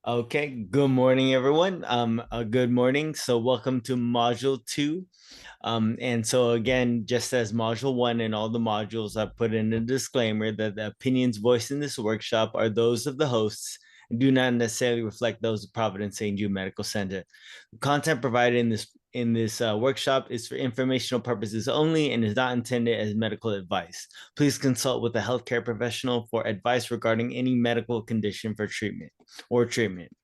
Okay, good morning, everyone. Good morning. So, welcome to Module 2. And so, again, just as Module 1 and all the modules, I put in a disclaimer that the opinions voiced in this workshop are those of the hosts and do not necessarily reflect those of Providence St. Jude Medical Center. The content provided in this workshop is for informational purposes only and is not intended as medical advice. Please consult with a healthcare professional for advice regarding any medical condition for treatment or treatment.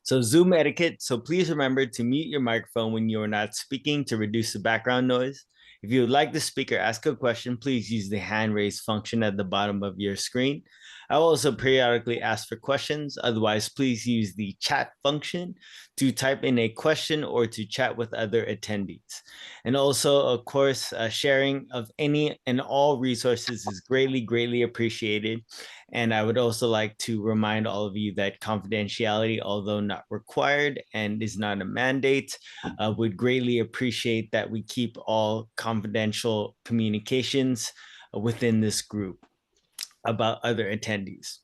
So Zoom etiquette. So please remember to mute your microphone when you are not speaking to reduce the background noise. If you would like the speaker ask a question, please use the hand raise function at the bottom of your screen. I will also periodically ask for questions. Otherwise, please use the chat function to type in a question or to chat with other attendees. And also, of course, sharing of any and all resources is greatly appreciated. And I would also like to remind all of you that confidentiality, although not required and is not a mandate, would greatly appreciate that we keep all confidential communications within this group about other attendees.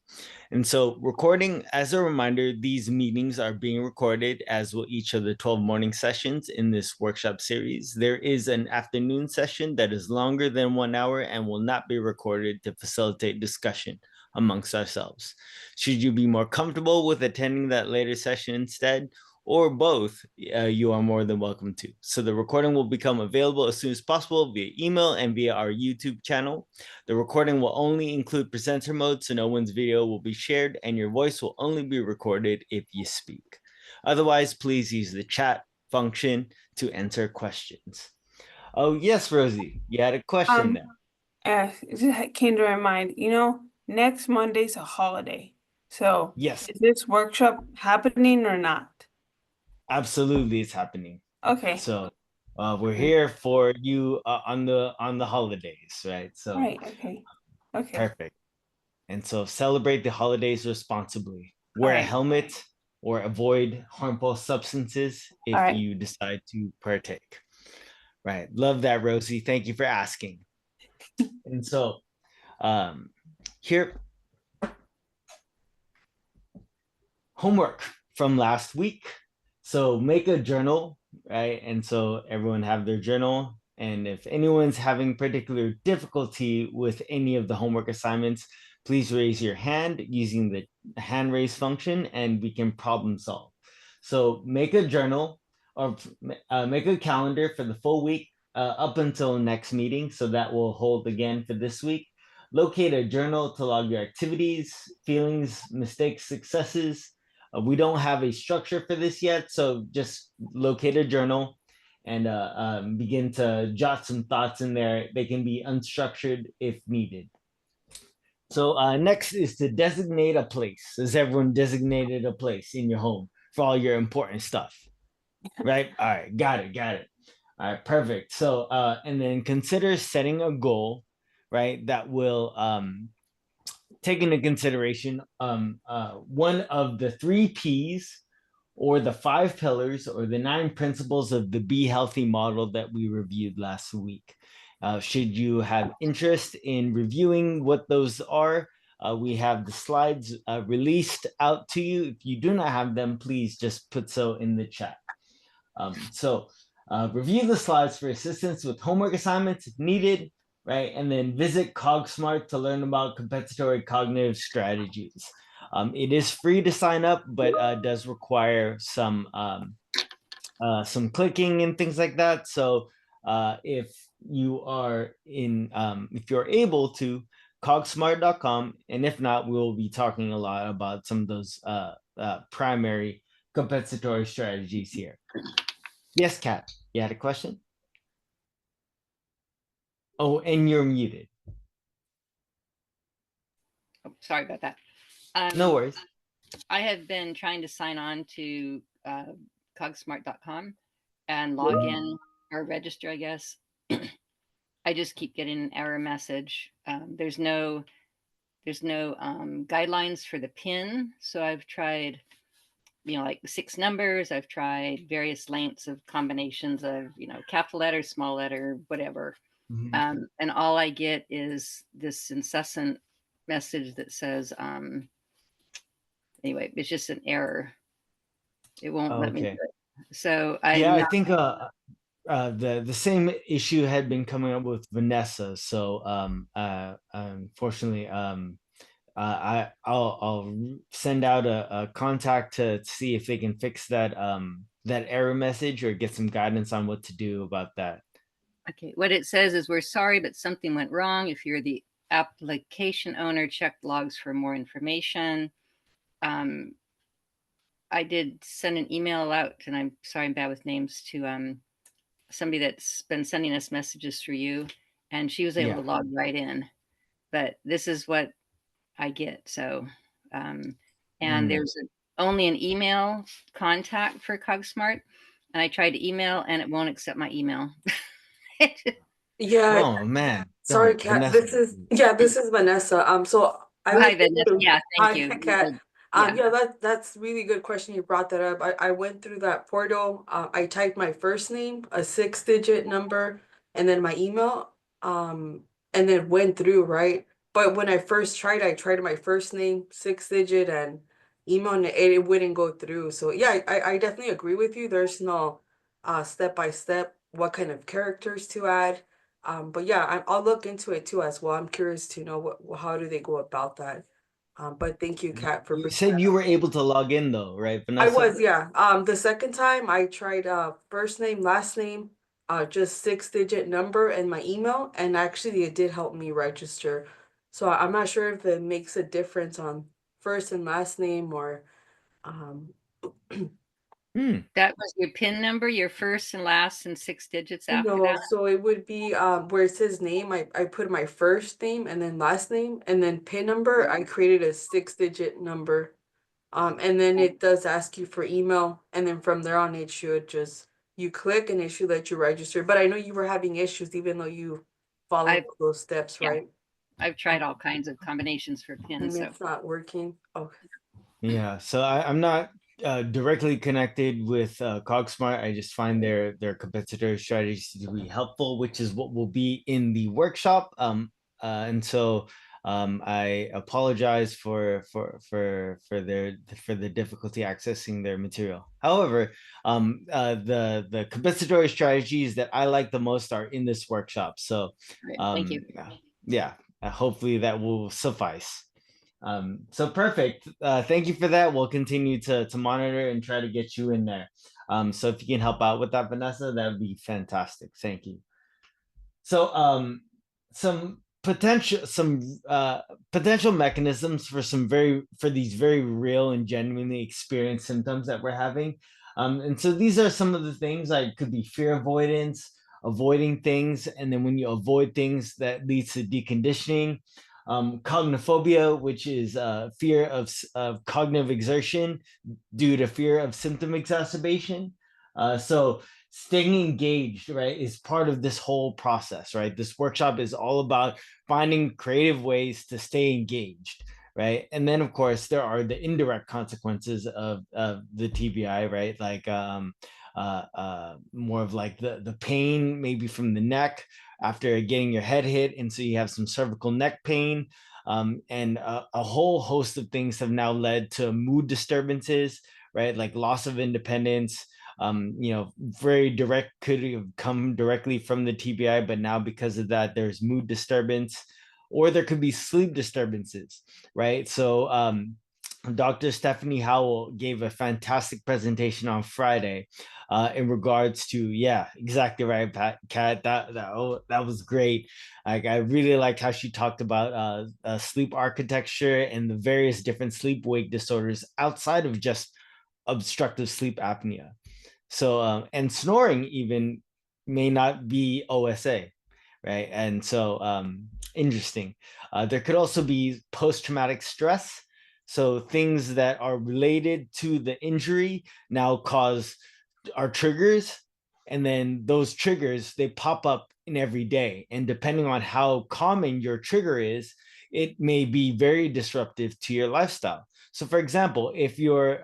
And so, recording, as a reminder, these meetings are being recorded, as will each of the 12 morning sessions in this workshop series. There is an afternoon session that is longer than 1 hour and will not be recorded to facilitate discussion amongst ourselves. Should you be more comfortable with attending that later session instead, or both, you are more than welcome to. So the recording will become available as soon as possible via email and via our YouTube channel. The recording will only include presenter mode, so no one's video will be shared, and your voice will only be recorded if you speak. Otherwise, please use the chat function to enter questions. Oh, yes, Rosie, you had a question there. It just came to my mind, next Monday's a holiday. So Yes, is this workshop happening or not? absolutely, it's happening. Okay. So we're Mm. here for you on the holidays, right? So Right. Okay. Okay. perfect. And so celebrate the holidays responsibly. All Wear a right. helmet or avoid harmful substances All if right. you decide to partake. Right. Love that, Rosie. Thank you for asking. And so um, here, homework from last week. So make a journal, right? And so everyone have their journal. And if anyone's having particular difficulty with any of the homework assignments, please raise your hand using the hand raise function and we can problem solve. So make a journal or make a calendar for the full week up until next meeting. So that will hold again for this week. Locate a journal to log your activities, feelings, mistakes, successes. We don't have a structure for this yet, so just locate a journal and begin to jot some thoughts in there. They can be unstructured if needed. So next is to designate a place. Has everyone designated a place in your home for all your important stuff? Right? All right, got it. All right, perfect. So and then consider setting a goal, right? That will take into consideration one of the 3 P's or the 5 pillars or the 9 principles of the Be Healthy model that we reviewed last week. Should you have interest in reviewing what those are, we have the slides released out to you. If you do not have them, please just put so in the chat. Review the slides for assistance with homework assignments if needed, right? And then visit CogSmart to learn about compensatory cognitive strategies. It is free to sign up, but does require some clicking and things like that. So if you are if you're able to, cogsmart.com, and if not, we'll be talking a lot about some of those primary compensatory strategies here. Yes, Kat, you had a question? Oh, and you're muted. Oh, sorry about that. No worries. I have been trying to sign on to cogsmart.com and log in or register, I guess. I just keep getting an error message. There's no guidelines for the PIN. So I've tried, like 6 numbers. I've tried various lengths of combinations of, capital letter, small letter, whatever. Mm-hmm. And all I get is this incessant message that says, anyway, it's just an error. It won't let me do Okay. it. So Yeah, I'm I think the same issue had been coming up with Vanessa. So unfortunately, I'll send out a contact to see if they can fix that that error message or get some guidance on what to do about that. okay. What it says is, we're sorry, but something went wrong. If you're the application owner, check logs for more information. I did send an email out, and I'm sorry, I'm bad with names, to somebody that's been sending us messages through you, and she was able Yeah. to log right in. But this is what I get. So, and Mm. there's only an email contact for CogSmart, and I tried to email, and it won't accept my email. Yeah, Oh man, sorry, darn, Kat. Vanessa. This is Vanessa. So I Hi, went Vanessa. through. Yeah, thank Hi, you. Kat. Yeah, Yeah, that's really good question. You brought that up. I went through that portal. I typed my first name, a 6-digit number, and then my email. And then went through, right? But when I first tried, I tried my first name, 6-digit, and email, and it wouldn't go through. So yeah, I definitely agree with you. There's no step by step what kind of characters to add. But yeah, I'll look into it too as well. I'm curious to know how do they go about that. But thank you, Kat, for You bringing said that you up. were able to log in though, right, I Vanessa? was, yeah. The second time I tried first name, last name, just 6-digit number and my email, and actually it did help me register. So I'm not sure if it makes a difference on first and last name or um Hmm. that was your PIN number, your first and last and 6 digits after no, that. so it would be where it says name, I put my first name and then last name, and then PIN number, I created a 6-digit number. And then it does ask you for email, and then from there on it should just you click and it should let you register. But I know you were having issues even though you followed I've those steps, Yeah, right? I've tried all kinds of combinations for And PINs. So it's not working. Okay. Yeah, so I'm not directly connected with CogSmart. I just find their competitor strategies to be helpful, which is what will be in the workshop. And so I apologize for the difficulty accessing their material. However, the compensatory strategies that I like the most are in this workshop. So right, thank you. yeah, hopefully that will suffice. So perfect. Thank you for that. We'll continue to monitor and try to get you in there. So if you can help out with that, Vanessa, that would be fantastic. Thank you. So some potential mechanisms for for these very real and genuinely experienced symptoms that we're having. And so these are some of the things like could be fear avoidance, avoiding things, and then when you avoid things that leads to deconditioning. Cognophobia, which is fear of cognitive exertion due to fear of symptom exacerbation. So staying engaged, right, is part of this whole process, right? This workshop is all about finding creative ways to stay engaged, right? And then, of course, there are the indirect consequences of the TBI, right? Like more of like the pain, maybe from the neck after getting your head hit. And so you have some cervical neck pain. And a whole host of things have now led to mood disturbances, right? Like loss of independence, very direct could have come directly from the TBI, but now because of that, there's mood disturbance, or there could be sleep disturbances, right? So Dr. Stephanie Howell gave a fantastic presentation on Friday in regards to, yeah, exactly right, Kat. That was great. Like I really liked how she talked about sleep architecture and the various different sleep wake disorders outside of just obstructive sleep apnea. So, and snoring even may not be OSA, right? And so, interesting. There could also be post traumatic stress. So, things that are related to the injury now cause our triggers. And then those triggers, they pop up in every day. And depending on how common your trigger is, it may be very disruptive to your lifestyle. So, for example, if your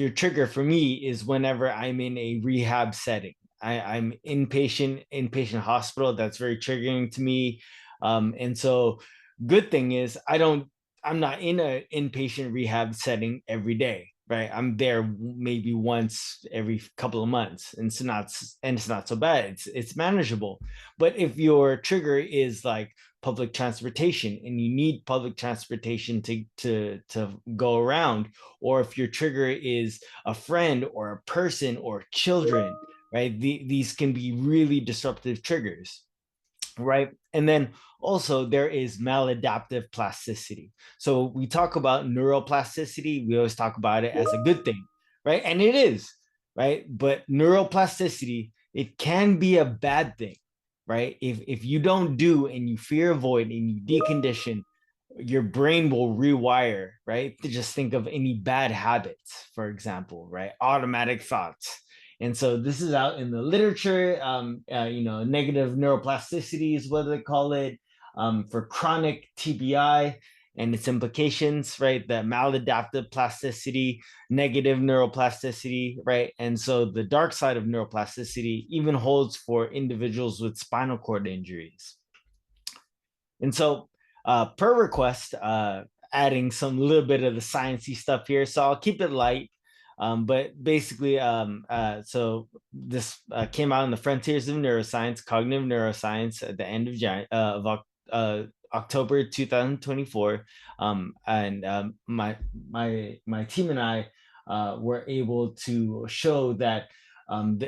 trigger for me is whenever I'm in a rehab setting, I'm inpatient hospital, that's very triggering to me. And so good thing is I'm not in an inpatient rehab setting every day, right? I'm there maybe once every couple of months, and it's not so bad. It's manageable. But if your trigger is like public transportation and you need public transportation to go around, or if your trigger is a friend or a person or children, right? These can be really disruptive triggers, right? And then also there is maladaptive plasticity. So we talk about neuroplasticity, we always talk about it as a good thing, right? And it is, right? But neuroplasticity, it can be a bad thing, right? If you don't do and you fear avoid and you decondition, your brain will rewire, right? To just think of any bad habits, for example, right? Automatic thoughts. And so this is out in the literature. Negative neuroplasticity is what they call it, for chronic TBI and its implications, right? The maladaptive plasticity, negative neuroplasticity, right? And so the dark side of neuroplasticity even holds for individuals with spinal cord injuries. And so, per request, adding some little bit of the sciencey stuff here. So I'll keep it light. But basically, so this came out in the Frontiers of Neuroscience, Cognitive Neuroscience, at the end of October 2024. And my team and I were able to show that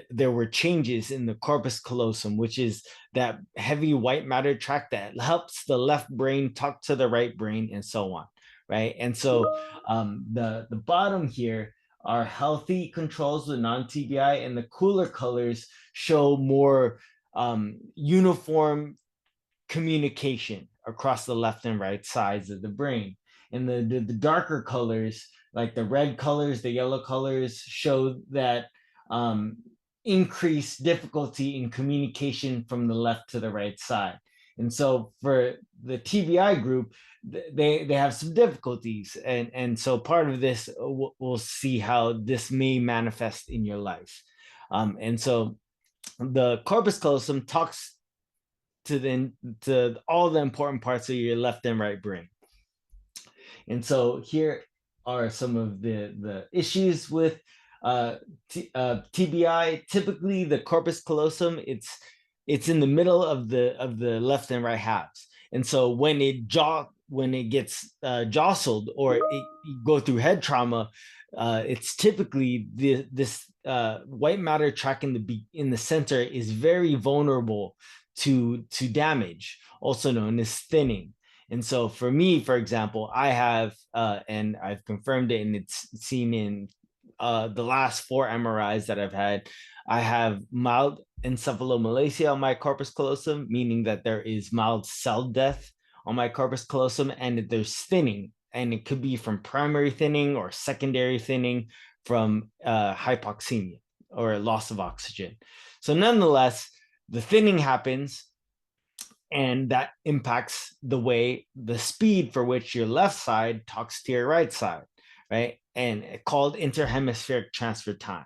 there were changes in the corpus callosum, which is that heavy white matter tract that helps the left brain talk to the right brain, and so on, right? And so the bottom here are healthy controls with non-TBI, and the cooler colors show more uniform communication across the left and right sides of the brain. And the darker colors, like the red colors, the yellow colors, show that increased difficulty in communication from the left to the right side. And so for the TBI group, they have some difficulties. And so part of this, we'll see how this may manifest in your life. And so the corpus callosum talks to all the important parts of your left and right brain. And so here are some of the issues with TBI. Typically, the corpus callosum, it's in the middle of the left and right halves. And so when it gets jostled, or you go through head trauma, it's typically this white matter tract in the center is very vulnerable to damage, also known as thinning. And so for me, for example, I have, and I've confirmed it, and it's seen in the last 4 MRIs that I've had, I have mild encephalomalacia on my corpus callosum, meaning that there is mild cell death on my corpus callosum, and there's thinning, and it could be from primary thinning or secondary thinning from hypoxemia or loss of oxygen. So nonetheless, the thinning happens, and that impacts the speed for which your left side talks to your right side, right? And called interhemispheric transfer time.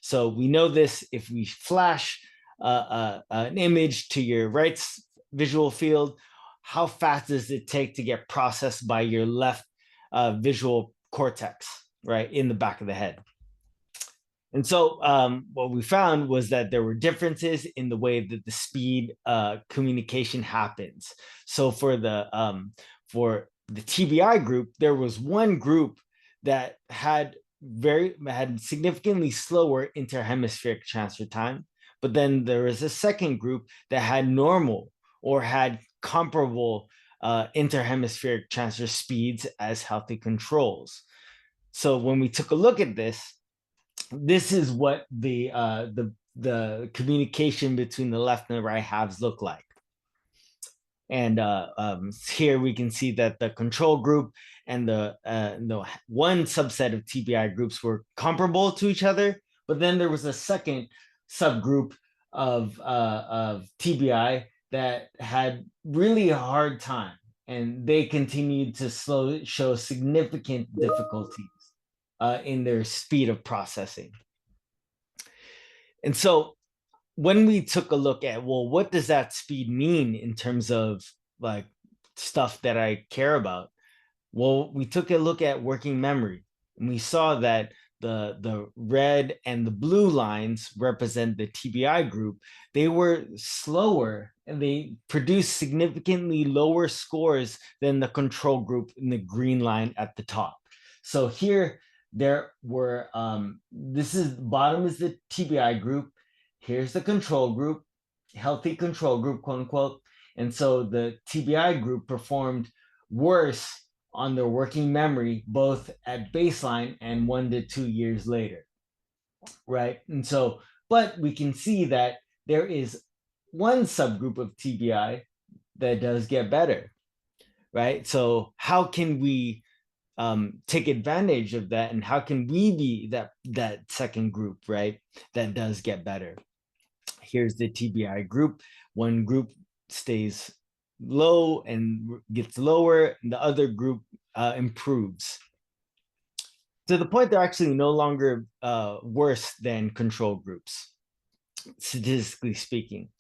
So we know this if we flash an image to your right visual field, how fast does it take to get processed by your left visual cortex, right, in the back of the head? And so what we found was that there were differences in the way that the speed communication happens. So for the TBI group, there was one group that had significantly slower interhemispheric transfer time, but then there was a second group that had normal or had comparable interhemispheric transfer speeds as healthy controls. So when we took a look at this is what the communication between the left and the right halves look like. And here we can see that the control group and the one subset of TBI groups were comparable to each other, but then there was a second subgroup of TBI that had really a hard time, and they continued to show significant difficulties in their speed of processing. And so when we took a look at, well, what does that speed mean in terms of like stuff that I care about? Well, we took a look at working memory, and we saw that the red and the blue lines represent the TBI group. They were slower and they produced significantly lower scores than the control group in the green line at the top. So here there were this is bottom is the TBI group. Here's the control group, healthy control group, quote unquote. And so the TBI group performed worse on their working memory, both at baseline and 1 to 2 years later, right? And so, but we can see that there is one subgroup of TBI that does get better, right? So how can we take advantage of that, and how can we be that second group, right, that does get better? Here's the TBI group. One group stays low and gets lower, and the other group improves to the point they're actually no longer worse than control groups, statistically speaking.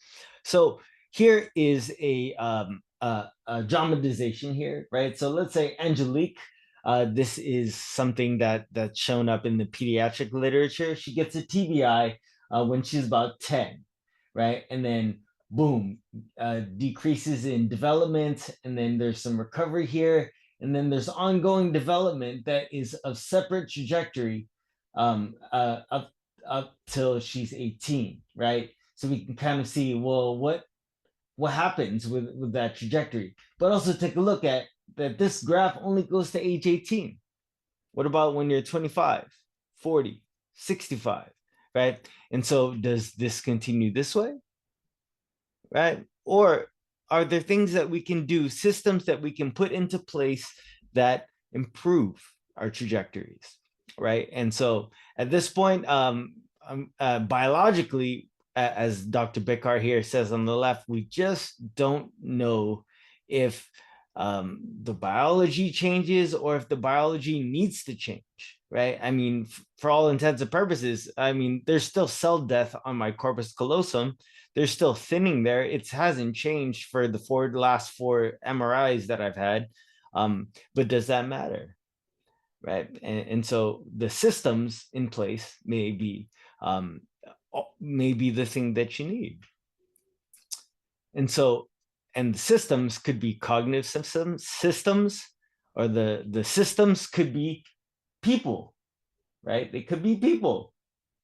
So here is a dramatization here, right? So let's say Angelique, this is something that's shown up in the pediatric literature. She gets a TBI when she's about 10, right? And then boom, decreases in development, and then there's some recovery here, and then there's ongoing development that is of separate trajectory up till she's 18, right? So we can kind of see, well, what happens with that trajectory, but also take a look at that this graph only goes to age 18. What about when you're 25, 40, 65, right? And so does this continue this way, right? Or are there things that we can do, systems that we can put into place that improve our trajectories, right? And so at this point, biologically, as Dr. Bickar here says on the left, we just don't know if the biology changes or if the biology needs to change, right? I mean, for all intents and purposes, I mean, there's still cell death on my corpus callosum. There's still thinning there. It hasn't changed for the last four MRIs that I've had. But does that matter? Right. And so the systems in place may be the thing that you need. And so, and the systems could be cognitive systems, or the systems could be people, right? They could be people.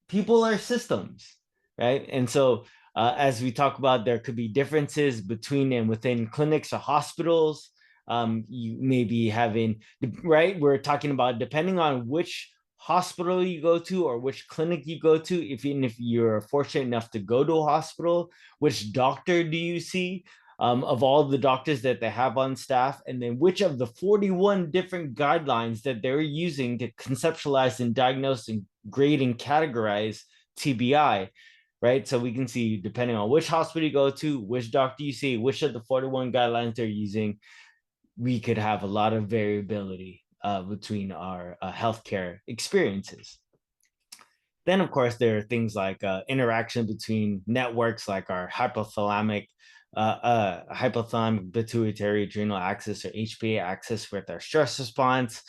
People are systems, right? And so as we talk about, there could be differences between and within clinics or hospitals. You may be having, right? We're talking about depending on which hospital you go to or which clinic you go to, even if you're fortunate enough to go to a hospital, which doctor do you see of all the doctors that they have on staff, and then which of the 41 different guidelines that they're using to conceptualize and diagnose and grade and categorize TBI, right? So we can see, depending on which hospital you go to, which doctor you see, which of the 41 guidelines they're using, we could have a lot of variability between our healthcare experiences. Then, of course, there are things like interaction between networks like our hypothalamic pituitary adrenal axis, or HPA axis, with our stress response.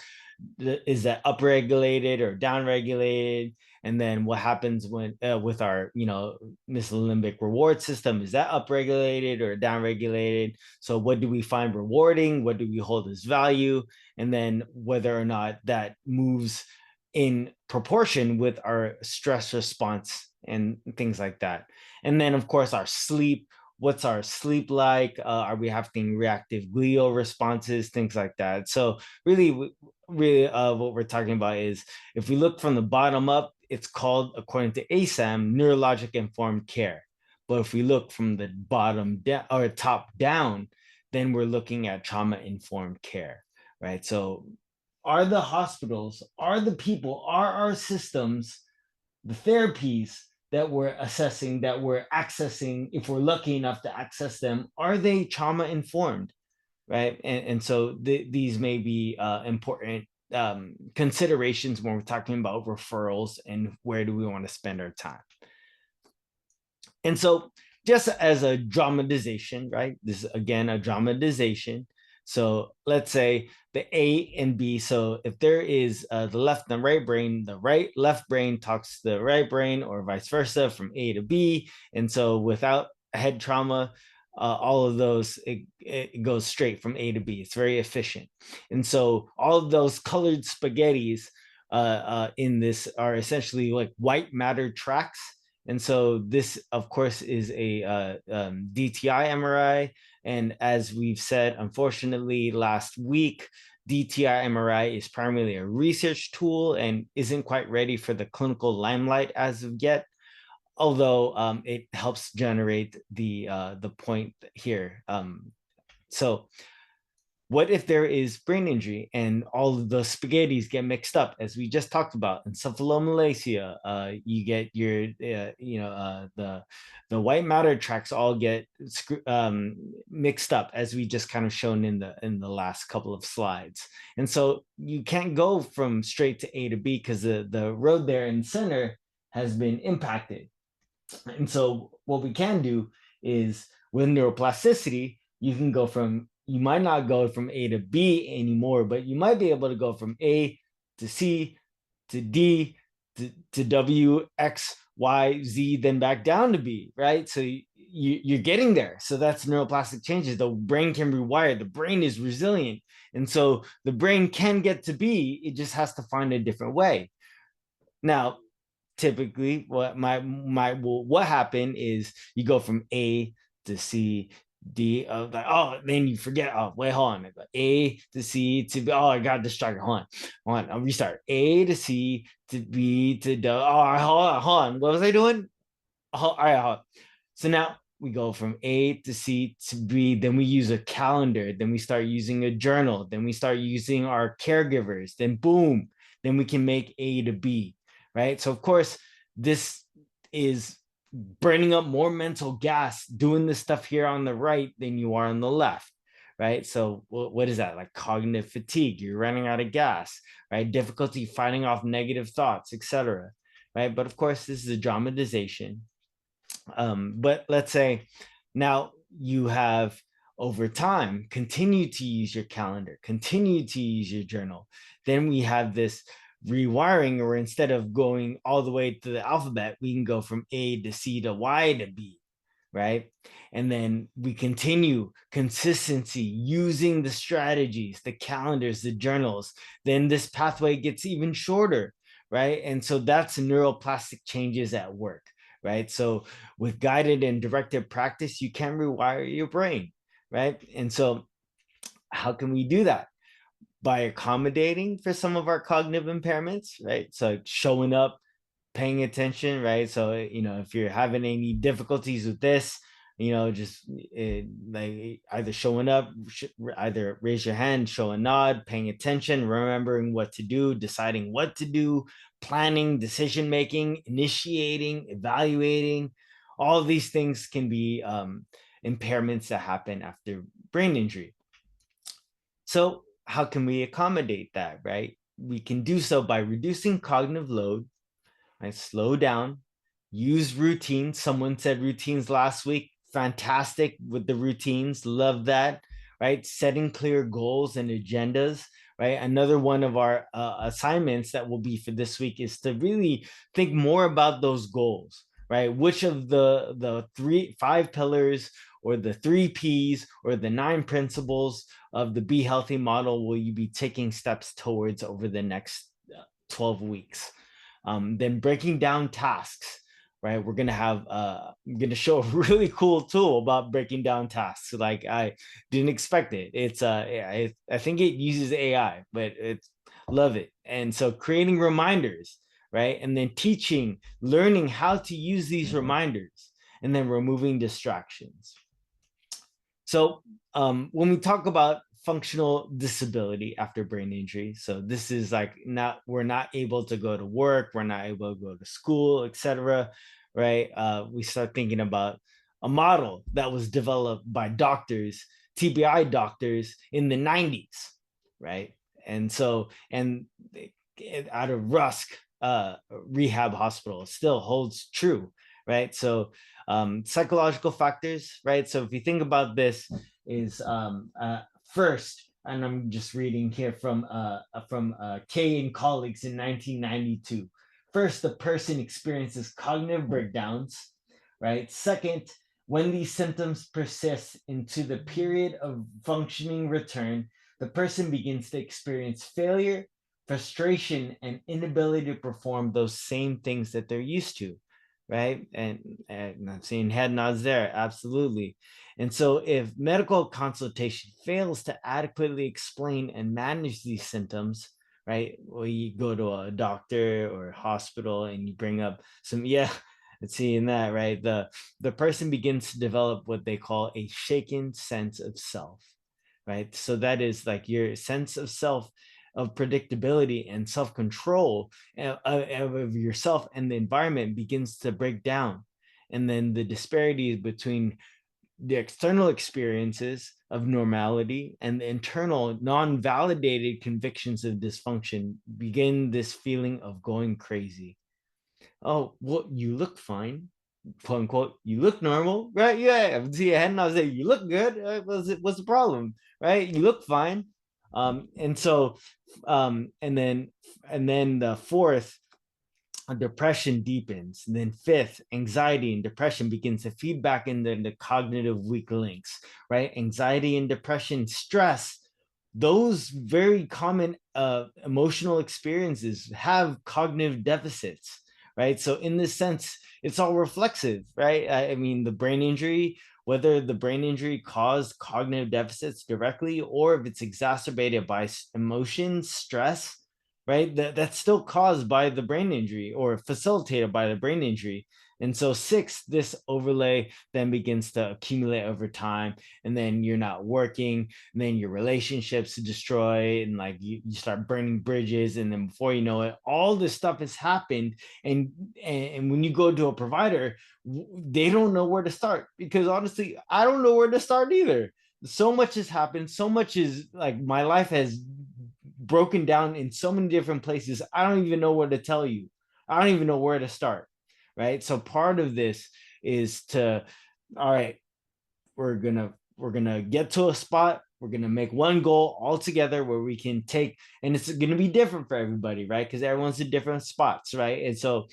Is that upregulated or downregulated? And then what happens when with our mesolimbic reward system? Is that upregulated or downregulated? So what do we find rewarding? What do we hold as value? And then whether or not that moves in proportion with our stress response and things like that. And then, of course, our sleep. What's our sleep like? Are we having reactive glial responses? Things like that. So really, what we're talking about is, if we look from the bottom up, it's called, according to ASAM, neurologic informed care. But if we look from the bottom down or top down, then we're looking at trauma informed care, right? So are the hospitals, are the people, are our systems, the therapies that we're assessing, that we're accessing, if we're lucky enough to access them, are they trauma informed, right? And so these may be important considerations when we're talking about referrals and where do we want to spend our time. And so just as a dramatization, right? This is, again, a dramatization. So let's say the A and B. So if there is the left and right brain, the left brain talks to the right brain, or vice versa from A to B. And so without head trauma, all of those, it goes straight from A to B. It's very efficient. And so all of those colored spaghettis in this are essentially like white matter tracks. And so this, of course, is a DTI MRI. And as we've said, unfortunately, last week, DTI MRI is primarily a research tool and isn't quite ready for the clinical limelight as of yet, although it helps generate the point here. So what if there is brain injury and all of the spaghettis get mixed up, as we just talked about? Encephalomalacia, you get your, the white matter tracks all get mixed up, as we just kind of shown in the last couple of slides. And so you can't go from straight to A to B because the road there in the center has been impacted. And so what we can do is with neuroplasticity, you might not go from A to B anymore, but you might be able to go from A to C to D to W, X, Y, Z, then back down to B, right? So you're getting there. So that's neuroplastic changes. The brain can rewire. The brain is resilient. And so the brain can get to B. It just has to find a different way. Now, typically what happened is you go from A to C, D, then you forget, wait, hold on, A to C to B, I got distracted, hold on, I'll restart. A to C to B to D, hold on, what was I doing? All right, hold on. So now we go from A to C to B, then we use a calendar, then we start using a journal, then we start using our caregivers, then boom, then we can make A to B, right? So of course, this is burning up more mental gas doing this stuff here on the right than you are on the left, right? So what is that? Like cognitive fatigue, you're running out of gas, right? Difficulty fighting off negative thoughts, etc., right? But of course, this is a dramatization. But let's say now you have, over time, continue to use your calendar, continue to use your journal. Then we have this rewiring, or instead of going all the way to the alphabet, we can go from A to C to Y to B, right? And then we continue consistency using the strategies, the calendars, the journals. Then this pathway gets even shorter, right? And so that's neuroplastic changes at work, right? So with guided and directed practice, you can rewire your brain, right? And so how can we do that? By accommodating for some of our cognitive impairments, right? So showing up, paying attention, right? So, if you're having any difficulties with this, just like either showing up, either raise your hand, show a nod, paying attention, remembering what to do, deciding what to do, planning, decision making, initiating, evaluating. All of these things can be impairments that happen after brain injury. So how can we accommodate that, right? We can do so by reducing cognitive load, right? Slow down, use routines. Someone said routines last week. Fantastic with the routines. Love that, right? Setting clear goals and agendas, right? Another one of our assignments that will be for this week is to really think more about those goals, right? Which of the 5 pillars, or the 3 Ps, or the 9 principles of the Be Healthy model will you be taking steps towards over the next 12 weeks? Then breaking down tasks, right? We're gonna have I'm gonna show a really cool tool about breaking down tasks. Like, I didn't expect it. It's I think it uses AI, but it's, love it. And so creating reminders, right? And then learning how to use these reminders, and then removing distractions. So when we talk about functional disability after brain injury, so this is like, we're not able to go to work, we're not able to go to school, etc., right? We start thinking about a model that was developed by doctors, TBI doctors in the 90s, right? And so, out of Rusk Rehab Hospital, still holds true, right? So psychological factors, right? So if you think about this, is first, and I'm just reading here from Kay and colleagues in 1992. First, the person experiences cognitive breakdowns, right? Second, when these symptoms persist into the period of functioning return, the person begins to experience failure, frustration, and inability to perform those same things that they're used to, right? And I'm seeing head nods there, absolutely. And so, if medical consultation fails to adequately explain and manage these symptoms, right? Well, you go to a doctor or a hospital and you bring up some, yeah, seeing that, right? The person begins to develop what they call a shaken sense of self, right? So that is like your sense of self, of predictability and self-control of yourself and the environment begins to break down. And then the disparities between the external experiences of normality and the internal non-validated convictions of dysfunction begin this feeling of going crazy. Oh, well, you look fine, quote unquote. You look normal, right? Yeah, I see your head and I was like, you look good. What's the problem, right? You look fine. And so, and then the fourth, depression deepens. And then fifth, anxiety and depression begins to feed back into the cognitive weak links, right? Anxiety and depression, stress, those very common emotional experiences have cognitive deficits, right? So in this sense, it's all reflexive, right? I mean, the brain injury, whether the brain injury caused cognitive deficits directly or if it's exacerbated by emotions, stress, right? That's still caused by the brain injury or facilitated by the brain injury. And so six, this overlay then begins to accumulate over time, and then you're not working, and then your relationships destroy, and like you start burning bridges, and then before you know it, all this stuff has happened. And when you go to a provider, they don't know where to start, because honestly, I don't know where to start either. So much has happened, so much is like my life has broken down in so many different places. I don't even know what to tell you. I don't even know where to start. Right. So part of this is to, all right, we're gonna get to a spot. We're gonna make one goal all together where we can take, and it's gonna be different for everybody, right? Because everyone's in different spots, right? And so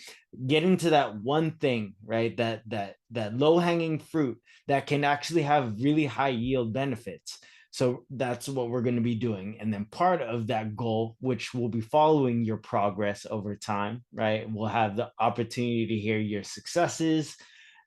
getting to that one thing, right? That low-hanging fruit that can actually have really high yield benefits. So that's what we're going to be doing. And then part of that goal, which will be following your progress over time, right? We'll have the opportunity to hear your successes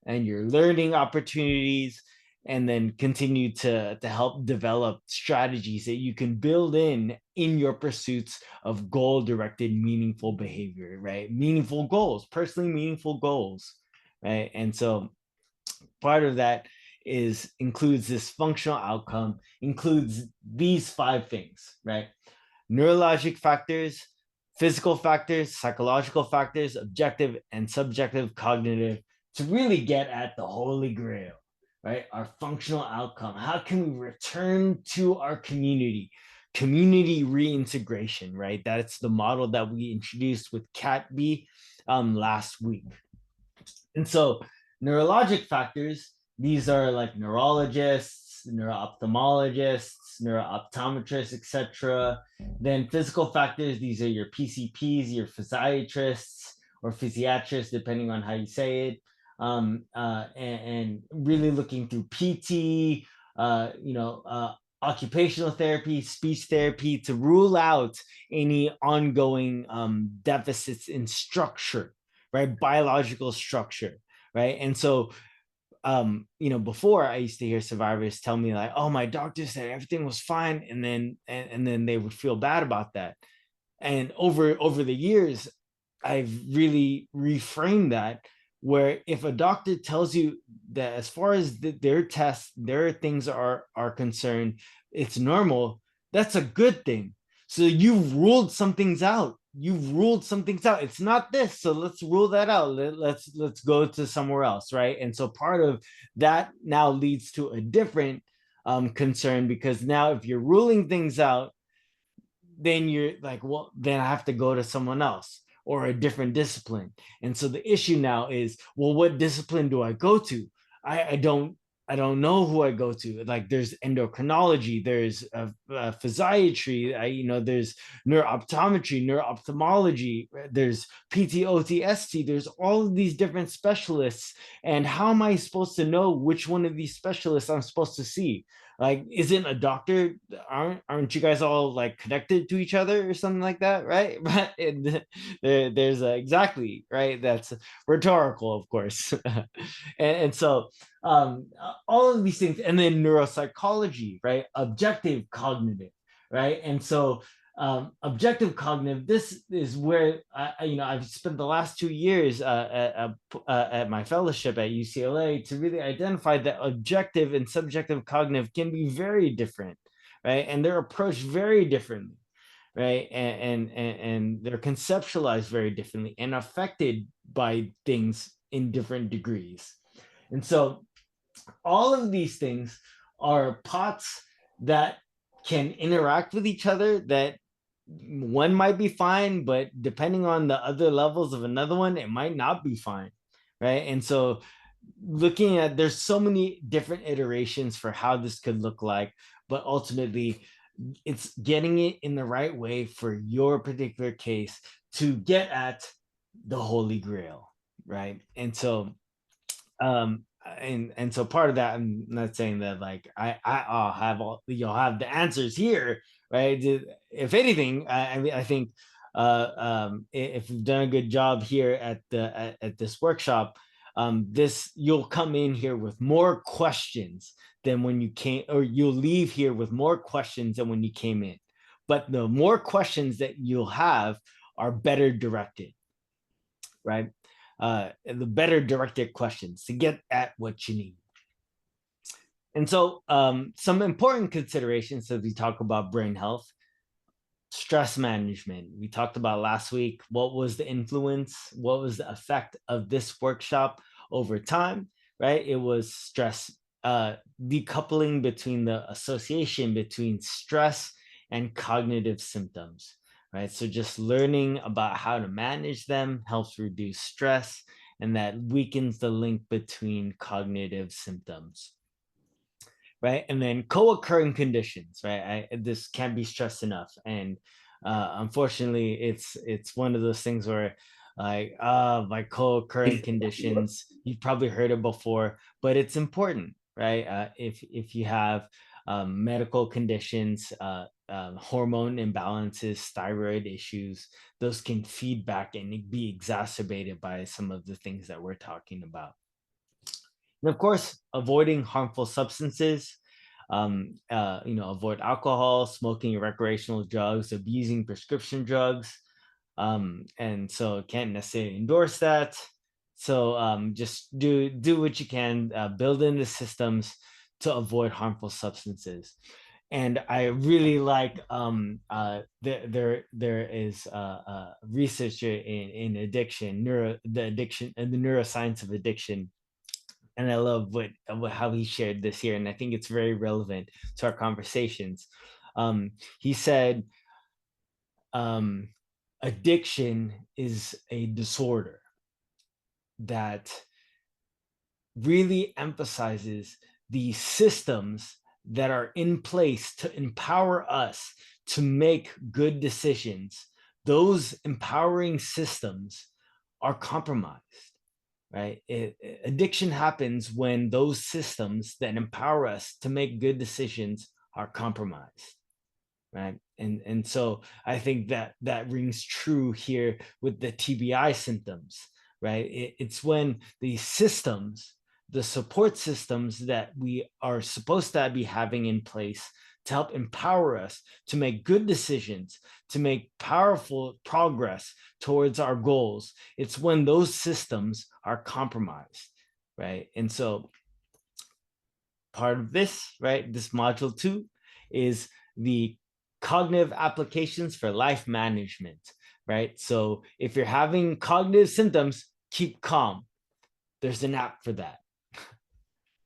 and your learning opportunities, and then continue to help develop strategies that you can build in your pursuits of goal directed meaningful behavior, right? Meaningful goals, personally meaningful goals, right? And so part of that is includes this functional outcome, includes these five things, right? Neurologic factors, physical factors, psychological factors, objective and subjective cognitive, to really get at the holy grail, right? Our functional outcome. How can we return to our community reintegration, right? That's the model that we introduced with CAT-B last week. And so neurologic factors, these are like neurologists, neuro-ophthalmologists, neuro-optometrists, etc. Then physical factors, these are your PCPs, your physiatrists or physiatrists, depending on how you say it. And really looking through PT, occupational therapy, speech therapy, to rule out any ongoing deficits in structure, right? Biological structure, right? And so, before I used to hear survivors tell me like, "Oh, my doctor said everything was fine," and then they would feel bad about that. And over the years, I've really reframed that, where if a doctor tells you that as far as their tests, their things are concerned, it's normal, that's a good thing. So you've ruled some things out. You've ruled some things out. It's not this, so let's rule that out. Let's go to somewhere else, right? And so part of that now leads to a different concern, because now if you're ruling things out, then you're like, well, then I have to go to someone else or a different discipline. And so the issue now is, well, what discipline do I go to? I don't I don't know who I go to. Like there's endocrinology, there's physiatry, there's neurooptometry, neuroophthalmology, there's PTOTST, there's all of these different specialists. And how am I supposed to know which one of these specialists I'm supposed to see? Like, isn't a doctor, aren't you guys all like connected to each other or something like that, right? But there's exactly, right? That's rhetorical, of course. And so all of these things, and then neuropsychology, right? Objective cognitive, right? And so objective cognitive, this is where I've spent the last 2 years at my fellowship at UCLA to really identify that objective and subjective cognitive can be very different, right? And they're approached very differently, right? And they're conceptualized very differently and affected by things in different degrees. And so all of these things are pots that can interact with each other, that one might be fine, but depending on the other levels of another one, it might not be fine, right? And so looking at, there's so many different iterations for how this could look like, but ultimately it's getting it in the right way for your particular case to get at the holy grail, right? And so and so part of that, I'm not saying that like I'll have you'll have the answers here, right? If anything, I think if you've done a good job here at this workshop, this you'll come in here with more questions than when you came, or you'll leave here with more questions than when you came in. But the more questions that you'll have are better directed, right? The better directed questions to get at what you need. And so some important considerations as we talk about brain health: stress management. We talked about last week, what was the influence, what was the effect of this workshop over time, right? It was stress, decoupling between the association between stress and cognitive symptoms, right? So just learning about how to manage them helps reduce stress, and that weakens the link between cognitive symptoms, right? And then co-occurring conditions, right? This can't be stressed enough, and unfortunately, it's one of those things where, like, my co-occurring conditions, you've probably heard it before, but it's important, right? If you have medical conditions, hormone imbalances, thyroid issues, those can feed back and be exacerbated by some of the things that we're talking about. And of course, avoiding harmful substances, avoid alcohol, smoking, recreational drugs, abusing prescription drugs. And so can't necessarily endorse that. So just do what you can, build in the systems to avoid harmful substances. And I really like there is a researcher in addiction, the neuroscience of addiction, and I love how he shared this here, and I think it's very relevant to our conversations. He said, addiction is a disorder that really emphasizes the systems that are in place to empower us to make good decisions. Those empowering systems are compromised, right? Addiction happens when those systems that empower us to make good decisions are compromised, right? And so I think that rings true here with the TBI symptoms, right? It's when the systems, the support systems that we are supposed to be having in place to help empower us to make good decisions, to make powerful progress towards our goals, it's when those systems are compromised, right? And so part of this, right, this module 2 is the cognitive applications for life management, right? So if you're having cognitive symptoms, keep calm. There's an app for that,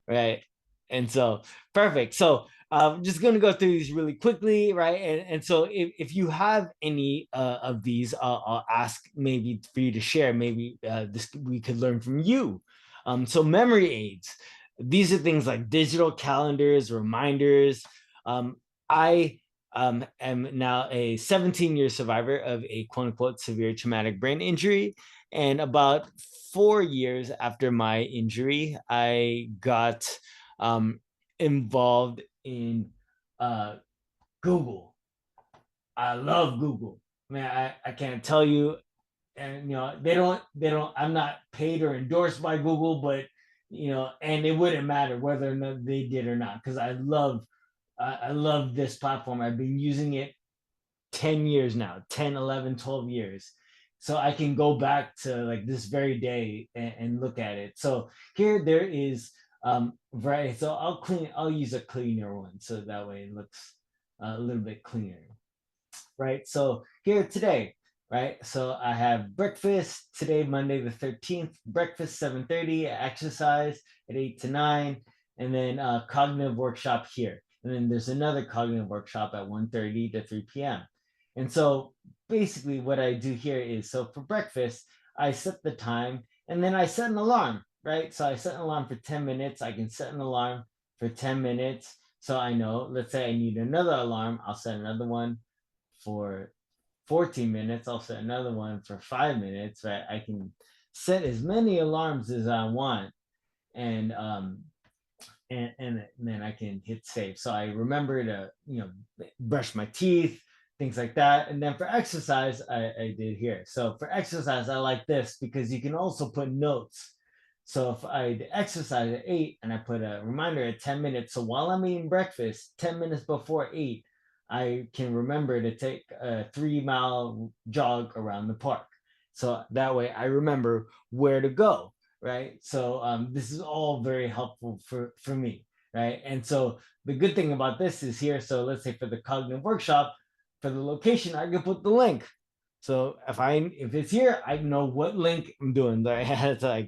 right? And so perfect. So I'm just going to go through these really quickly, right? And so if you have any of these, I'll ask maybe for you to share. Maybe we could learn from you. So memory aids. these are things like digital calendars, reminders. I am now a 17-year survivor of a quote unquote severe traumatic brain injury. And about 4 years after my injury, I got involved in Google. I love Google. Man, I can't tell you. And they don't, I'm not paid or endorsed by Google, but and it wouldn't matter whether or not they did or not, because I love this platform. I've been using it 10 years now, 10, 11, 12 years. So I can go back to like this very day and look at it. So here there is variety. So I'll use a cleaner one so that way it looks a little bit cleaner. Right. So here today, right? So I have breakfast today, Monday the 13th, breakfast 7:30, exercise at 8 to 9, and then cognitive workshop here. And then there's another cognitive workshop at 1:30 to 3 p.m. And so basically what I do here is, so for breakfast, I set the time and then I set an alarm, right? So I set an alarm for 10 minutes. I can set an alarm for 10 minutes. So I know, let's say I need another alarm, I'll set another one for 14 minutes. I'll set another one for 5 minutes, right? I can set as many alarms as I want, and and then I can hit save. So I remember to brush my teeth, things like that. And then for exercise, I did here. So for exercise, I like this because you can also put notes. So if I exercise at 8 and I put a reminder at 10 minutes, so while I'm eating breakfast, 10 minutes before 8, I can remember to take a 3-mile jog around the park. So that way I remember where to go, right? So this is all very helpful for me, right? And so the good thing about this is here. So let's say for the cognitive workshop, for the location, I can put the link. So if it's here, I know what link I'm doing. I had to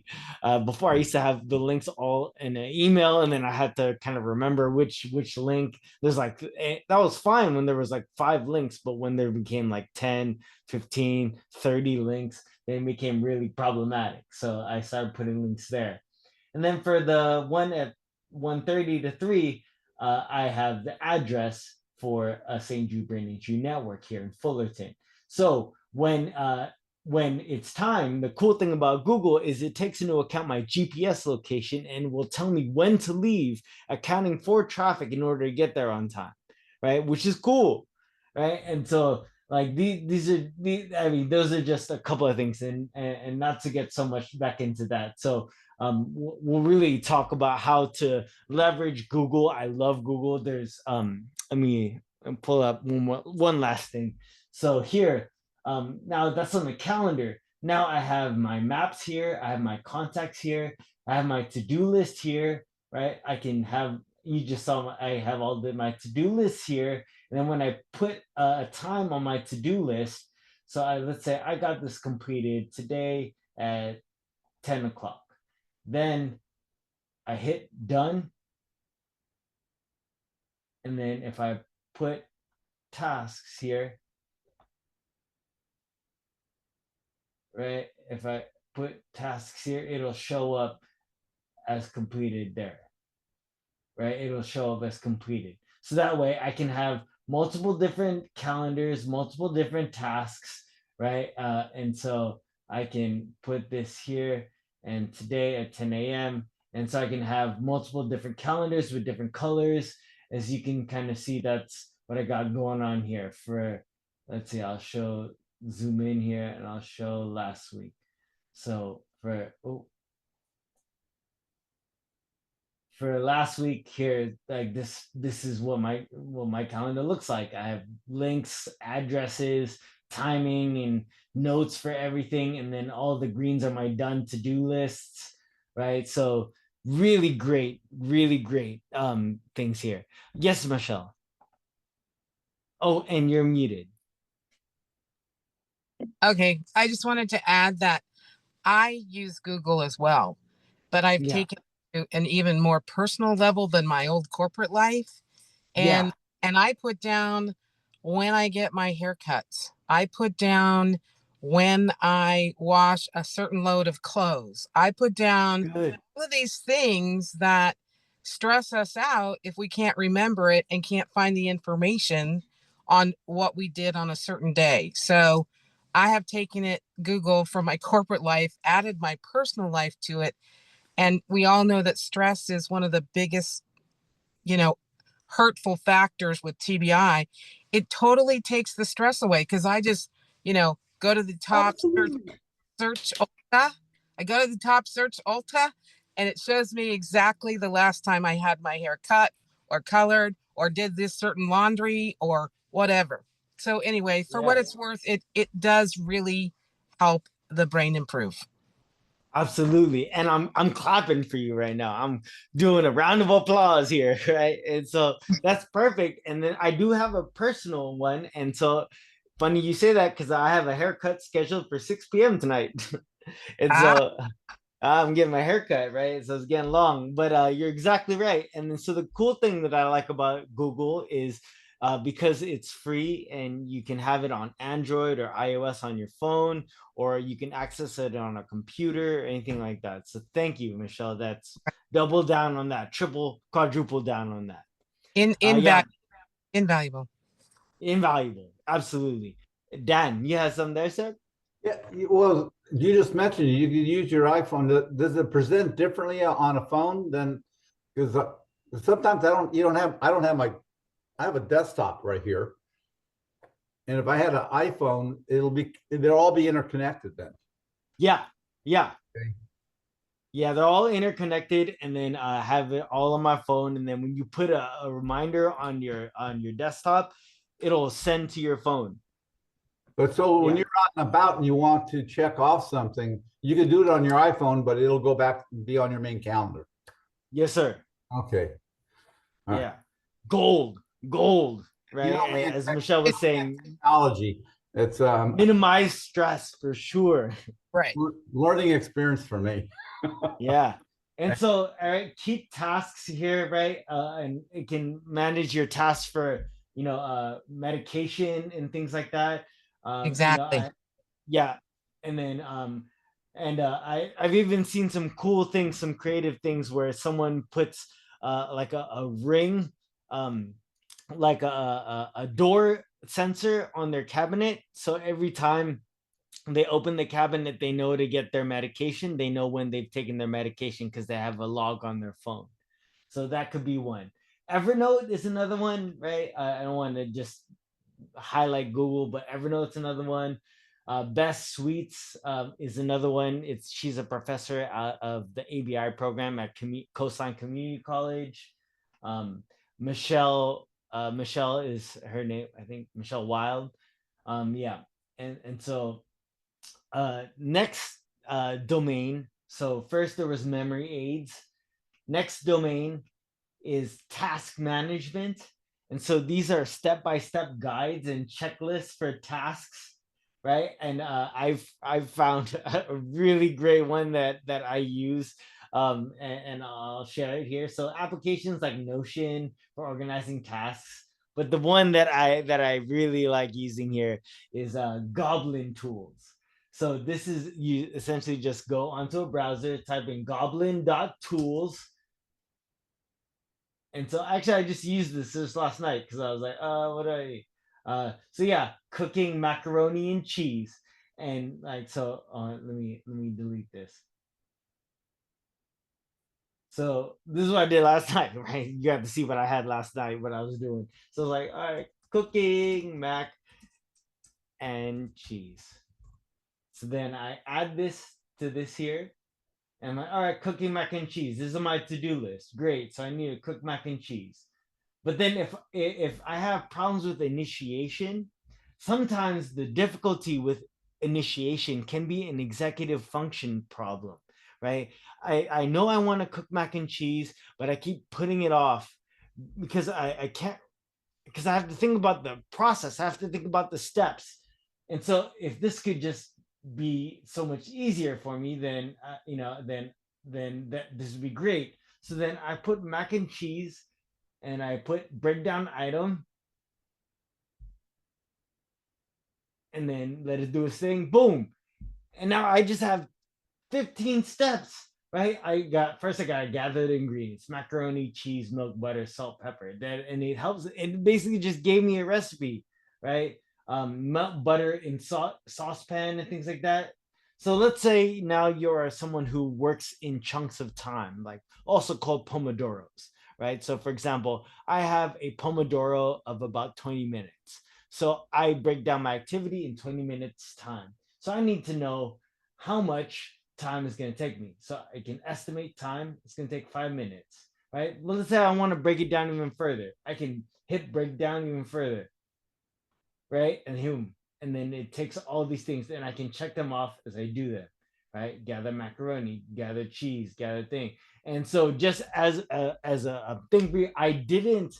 before I used to have the links all in an email, and then I had to kind of remember which link. There's that was fine when there was like 5 links, but when there became like 10, 15, 30 links, then it became really problematic. So I started putting links there. And then for the one at 1:30 to 3, I have the address for a St. Jude Brain Injury Network here in Fullerton. So when it's time, the cool thing about Google is it takes into account my GPS location and will tell me when to leave, accounting for traffic in order to get there on time, right? Which is cool, right? And so like I mean, those are just a couple of things, and not to get so much back into that. So we'll really talk about how to leverage Google. I love Google. There's let me pull up one last thing. So here, now that's on the calendar. Now I have my maps here. I have my contacts here. I have my to-do list here, right? I can have, you just saw, I have all my to-do lists here. And then when I put a time on my to-do list, so let's say I got this completed today at 10 o'clock. Then I hit done. And then if I put tasks here, right? If I put tasks here, it'll show up as completed there, right? It'll show up as completed. So that way I can have multiple different calendars, multiple different tasks, right? And so I can put this here and today at 10 a.m. And so I can have multiple different calendars with different colors. As you can kind of see, that's what I got going on here for, let's see, I'll zoom in here and I'll show last week. So for last week here, like this is what my calendar looks like. I have links, addresses, timing, and notes for everything, and then all the greens are my done to-do lists, right? So really great things here. Yes, Michelle. Oh, and you're muted. Okay, I just wanted to add that I use Google as well, but I've taken it to an even more personal level than my old corporate life. And I put down when I get my haircuts. I put down when I wash a certain load of clothes. I put down Good. all of these things that stress us out if we can't remember it and can't find the information on what we did on a certain day. So I have taken it, Google, from my corporate life, added my personal life to it. And we all know that stress is one of the biggest, you know, hurtful factors with TBI. It totally takes the stress away because I just, go to the top search Ulta. I go to the top search Ulta and it shows me exactly the last time I had my hair cut or colored or did this certain laundry or whatever. So anyway, for what Yeah. it's worth, it does really help the brain improve. Absolutely. And I'm clapping for you right now. I'm doing a round of applause here, right? And so that's perfect. And then I do have a personal one. And so funny you say that because I have a haircut scheduled for 6 p.m. tonight. And Ah, so I'm getting my haircut, right? So it's getting long, but you're exactly right. And then, so the cool thing that I like about Google is because it's free and you can have it on Android or iOS on your phone, or you can access it on a computer or anything like that. So thank you, Michelle. That's double down on that, triple, quadruple down on that. Yeah, invaluable. invaluable. Absolutely. Dan, you have something there, sir? Yeah, well, you just mentioned you could use your iPhone. Does it present differently on a phone than, because sometimes I don't have I have a desktop right here. And if I had an iPhone, they'll all be interconnected then. Yeah. Yeah. Okay. Yeah, they're all interconnected, and then I have it all on my phone. And then when you put a reminder on your desktop, it'll send to your phone. But so when Yeah. you're out and about and you want to check off something, you can do it on your iPhone, but it'll go back and be on your main calendar. Yes, sir. Okay. All Yeah. Gold, gold, right? Man, As Michelle was saying, technology. It's minimize stress for sure. Right. learning experience for me. Yeah. And so, all right, keep tasks here, right? And it can manage your tasks for, medication and things like that. Exactly. Yeah. And then, I've even seen some cool things, some creative things where someone puts like a ring, um, like a door sensor on their cabinet. So every time they open the cabinet, they know to get their medication. They know when they've taken their medication because they have a log on their phone. So that could be one. Evernote is another one, right? I don't want to just highlight Google, but Evernote's another one. Best Suites is another one. She's a professor of the ABI program at Coastline Community College. Um, Michelle is her name. I think Michelle Wild. Yeah, and so next domain. So first there was memory aids. Next domain is task management. And so these are step-by-step guides and checklists for tasks, right? And I've found a really great one that I use, and I'll share it here. So applications like Notion for organizing tasks, but the one that I really like using here is Goblin Tools. So this is, you essentially just go onto a browser, type in goblin.tools. And so actually I just used this just last night because I was like, what do I eat? So yeah, cooking macaroni and cheese. And like, so let me delete this. So this is what I did last night, right? You got to see what I had last night, what I was doing. So I was like, all right, cooking mac and cheese. So then I add this to this here. And I'm like, all right, cooking mac and cheese. This is on my to-do list. Great. So I need to cook mac and cheese. But then if I have problems with initiation, sometimes the difficulty with initiation can be an executive function problem, right? I know I want to cook mac and cheese, but I keep putting it off because I can't, because I have to think about the process. I have to think about the steps. And so if this could just be so much easier for me, then then that this would be great. So then I put mac and cheese and I put breakdown item. and then let it do its thing, boom. And now I just have 15 steps, right? I gotta gather the ingredients: macaroni, cheese, milk, butter, salt, pepper. That, and it helps. It basically just gave me a recipe, right? Melt butter in saucepan and things like that. So let's say now you are someone who works in chunks of time, like also called pomodoros, right? So for example, I have a pomodoro of about 20 minutes. So I break down my activity in 20 minutes time. So I need to know how much time is going to take me. So I can estimate time. It's going to take 5 minutes, right? Well, let's say I want to break it down even further. I can hit break down even further, right? And then it takes all these things and I can check them off as I do them, right? Gather macaroni, gather cheese, gather thing. And so just as a thing for you, I didn't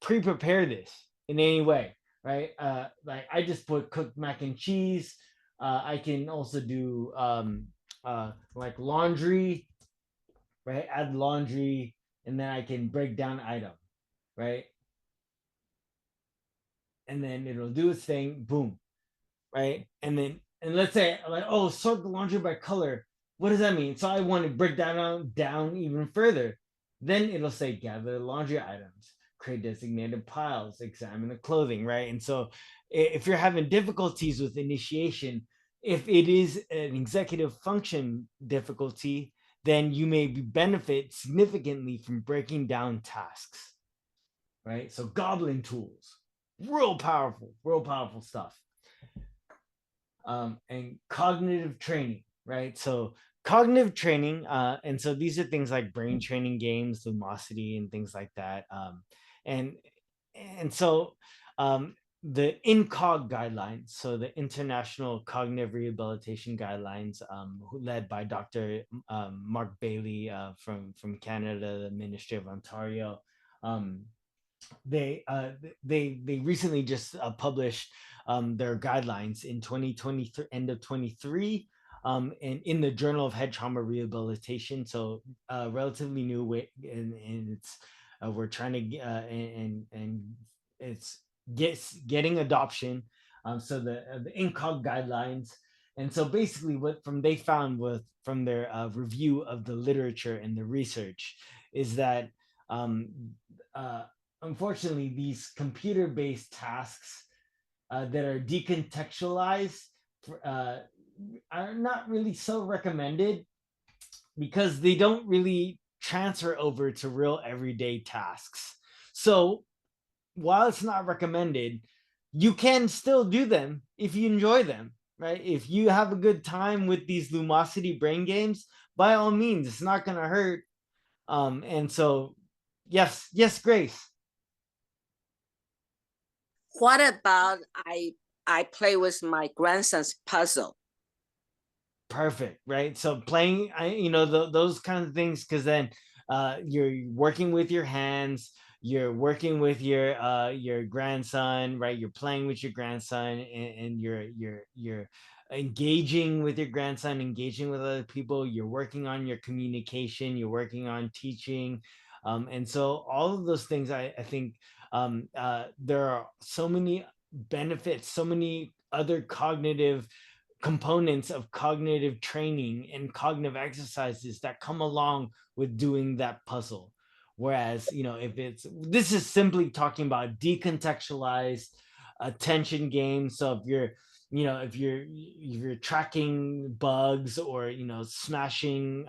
pre-prepare this in any way, right? Like I just put cooked mac and cheese. I can also do like laundry, right? Add laundry, and then I can break down item, right? And then it'll do its thing, boom, right? And let's say like, oh, sort the laundry by color. What does that mean? So I want to break that down even further. Then it'll say gather laundry items, create designated piles, examine the clothing, right? And so if you're having difficulties with initiation, if it is an executive function difficulty, then you may benefit significantly from breaking down tasks, right? So goblin tools, real powerful stuff. And cognitive training, right? So cognitive training, and so these are things like brain training games, Lumosity, and things like that. And and so the INCOG guidelines, so the International Cognitive Rehabilitation Guidelines, led by Dr. Mark Bailey from Canada, the Ministry of Ontario. Um, they recently just published their guidelines in 2023, end of 23, and in the Journal of Head Trauma Rehabilitation. So relatively new way, and it's we're trying to and it's getting adoption. So the INCOG guidelines. And so basically what from they found with from their review of the literature and the research is that um, uh, unfortunately, these computer-based tasks that are decontextualized are not really so recommended because they don't really transfer over to real everyday tasks. So while it's not recommended, you can still do them if you enjoy them, right? If you have a good time with these Lumosity brain games, by all means, it's not going to hurt. And so, yes, Grace. What about I play with my grandson's puzzle? Perfect, right? So playing, those kinds of things, because then you're working with your hands, you're working with your grandson, right? You're playing with your grandson, and you're engaging with your grandson, engaging with other people. You're working on your communication. You're working on teaching, and so all of those things, I think there are so many benefits, so many other cognitive components of cognitive training and cognitive exercises that come along with doing that puzzle. Whereas, if this is simply talking about decontextualized attention games. So if you're tracking bugs or smashing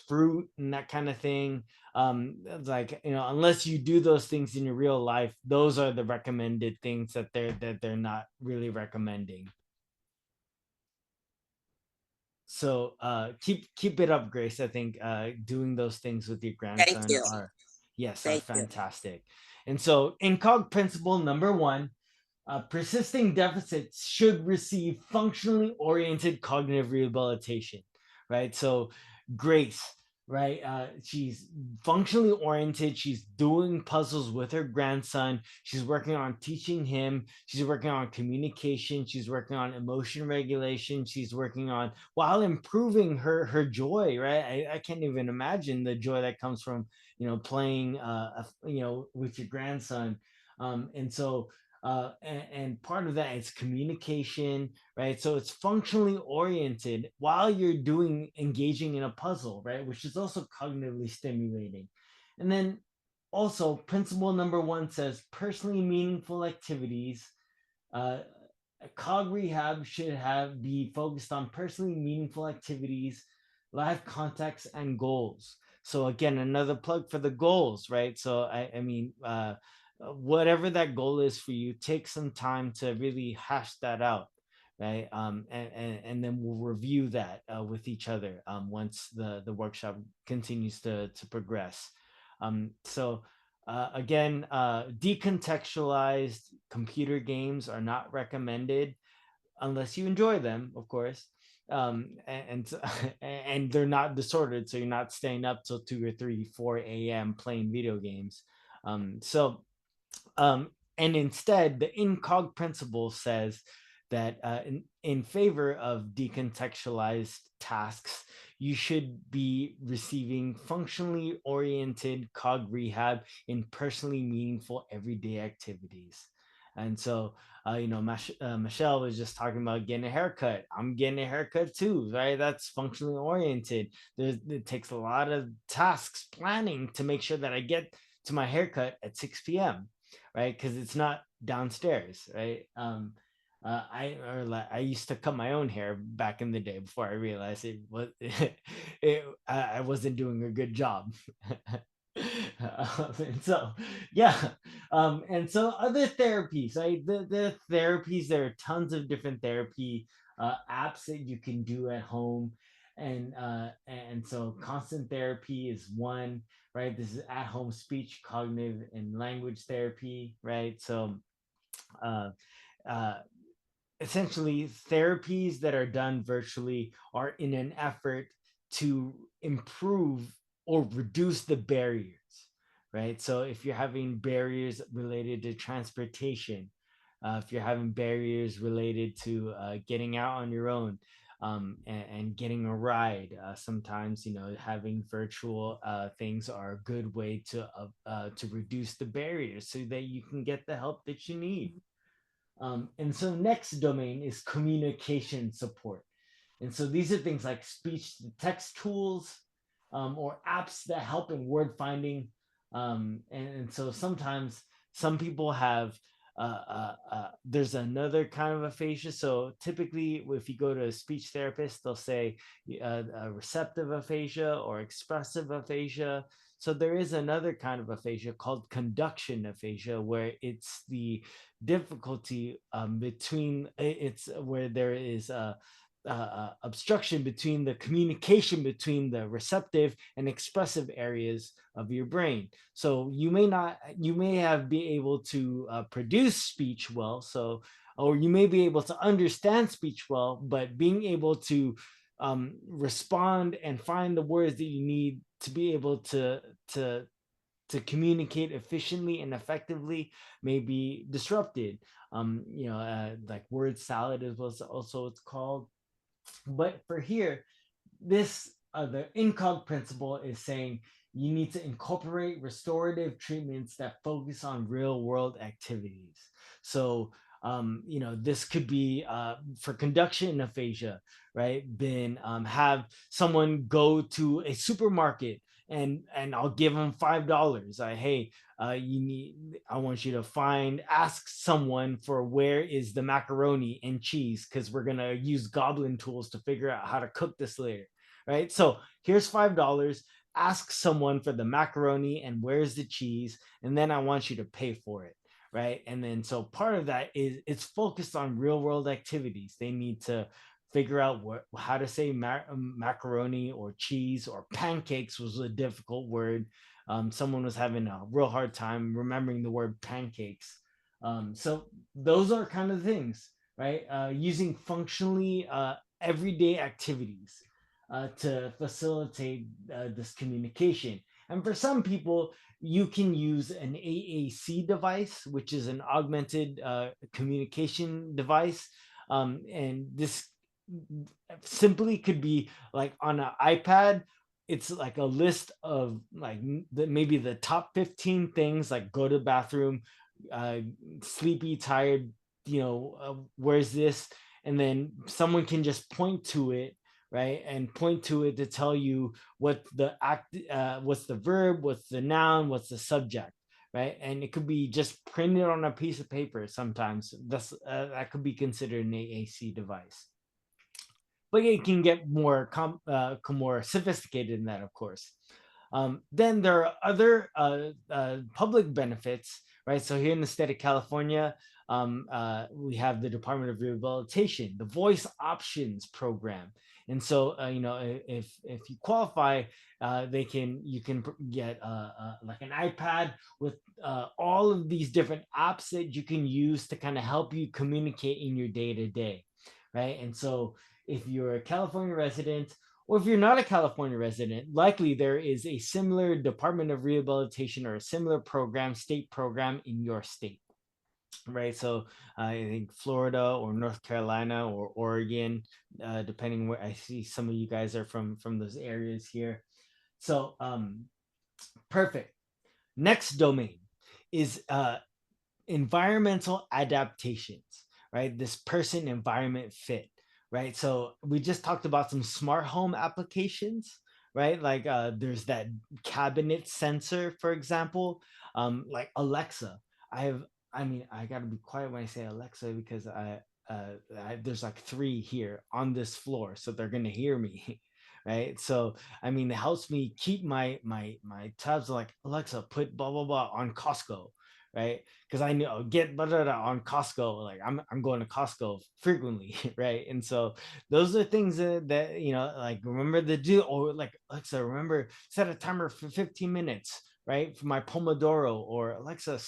fruit and that kind of thing, like unless you do those things in your real life, those are the recommended things that they're not really recommending. So keep it up, Grace. I think doing those things with your grandson you. are Thank you. fantastic. And so INCOG principle number 1, persisting deficits should receive functionally oriented cognitive rehabilitation, right? So Grace, right? She's functionally oriented. She's doing puzzles with her grandson. She's working on teaching him. She's working on communication. She's working on emotion regulation. She's working on while improving her joy, right? I can't even imagine the joy that comes from playing with your grandson. And so and part of that is communication, right? So it's functionally oriented while you're engaging in a puzzle, right? Which is also cognitively stimulating. And then also, principle number 1 says personally meaningful activities. Uh, Cog rehab should be focused on personally meaningful activities, live contacts, and goals. So again, another plug for the goals, right? So I mean, whatever that goal is for you, take some time to really hash that out, right? And then we'll review that with each other once the workshop continues to progress. Again, decontextualized computer games are not recommended unless you enjoy them, of course. And they're not disordered, so you're not staying up till 2 or 3, 4 a.m. playing video games. So um, and instead, the incog principle says that in favor of decontextualized tasks, you should be receiving functionally oriented cog rehab in personally meaningful everyday activities. And so, Michelle was just talking about getting a haircut. I'm getting a haircut too, right? That's functionally oriented. It takes a lot of tasks planning to make sure that I get to my haircut at 6 p.m., right? Because it's not downstairs, right? I used to cut my own hair back in the day before I realized it was I wasn't doing a good job. And so yeah, and so other therapies, right? The therapies, there are tons of different therapy apps that you can do at home, and so constant therapy is one, right? This is at home speech, cognitive, and language therapy, right? So uh, uh, essentially therapies that are done virtually are in an effort to improve or reduce the barriers, right? So if you're having barriers related to transportation, if you're having barriers related to getting out on your own, and getting a ride, sometimes having virtual things are a good way to reduce the barriers so that you can get the help that you need. And so next domain is communication support. And so these are things like speech to text tools, or apps that help in word finding. And so sometimes some people have, there's another kind of aphasia. So typically, if you go to a speech therapist, they'll say a receptive aphasia or expressive aphasia. So there is another kind of aphasia called conduction aphasia, where it's the difficulty between it's where there is a obstruction between the communication between the receptive and expressive areas of your brain. So you may have be able to produce speech well, so, or you may be able to understand speech well, but being able to respond and find the words that you need to be able to communicate efficiently and effectively may be disrupted. Like word salad is also it's called. But for here, this the incog principle is saying you need to incorporate restorative treatments that focus on real world activities. So this could be for conduction aphasia, right? Then have someone go to a supermarket and I'll give them $5. Hey, I want you to ask someone for where is the macaroni and cheese, because we're gonna use goblin tools to figure out how to cook this later, right? So here's $5. Ask someone for the macaroni and where's the cheese, and then I want you to pay for it, right? And then so part of that is it's focused on real world activities. They need to figure out how to say macaroni or cheese, or pancakes was a difficult word. Someone was having a real hard time remembering the word pancakes. So those are kind of things, right? Using functionally everyday activities to facilitate this communication. And for some people, you can use an AAC device, which is an augmented communication device. And this simply could be like on an iPad. It's like a list of like maybe the top 15 things, like go to the bathroom, sleepy, tired, where's this? And then someone can just point to it, right? And point to it to tell you what the act, what's the verb, what's the noun, what's the subject, right? And it could be just printed on a piece of paper. Sometimes that could be considered an AAC device, but it can get more sophisticated than that, of course. Then there are other public benefits, right? So here in the state of California, we have the Department of Rehabilitation, the Voice Options Program, and so if you qualify, you can get like an iPad with all of these different apps that you can use to kind of help you communicate in your day to day, right? And so if you're a California resident, or if you're not a California resident, likely there is a similar Department of Rehabilitation or a similar program, state program in your state, right? So I think Florida or North Carolina or Oregon, depending where I see some of you guys are from those areas here. So perfect. Next domain is environmental adaptations, right? This person environment fit, right? So we just talked about some smart home applications, right? Like there's that cabinet sensor, for example, like Alexa. I gotta be quiet when I say Alexa because there's like 3 here on this floor, so they're gonna hear me. Right, so it helps me keep my tabs, like Alexa, put blah blah blah on Costco, right? Because I know get blah, blah, blah on Costco. Like I'm going to Costco frequently, right? And so those are things that like remember to do, or like Alexa, remember set a timer for 15 minutes, right? For my Pomodoro, or Alexa,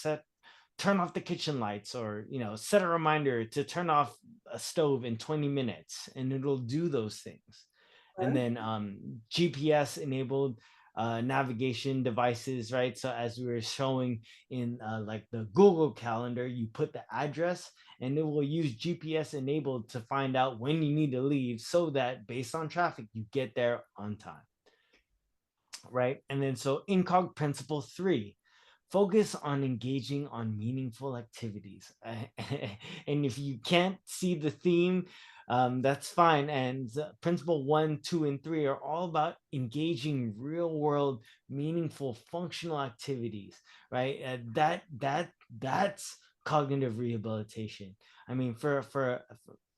turn off the kitchen lights, or set a reminder to turn off a stove in 20 minutes, and it'll do those things. And then GPS enabled navigation devices, right? So as we were showing in like the Google Calendar, you put the address and it will use GPS enabled to find out when you need to leave, so that based on traffic, you get there on time, right? And then so incog principle 3, focus on engaging on meaningful activities. And if you can't see the theme, that's fine. And principle 1, 2, and 3 are all about engaging real world, meaningful, functional activities, right? That's cognitive rehabilitation. For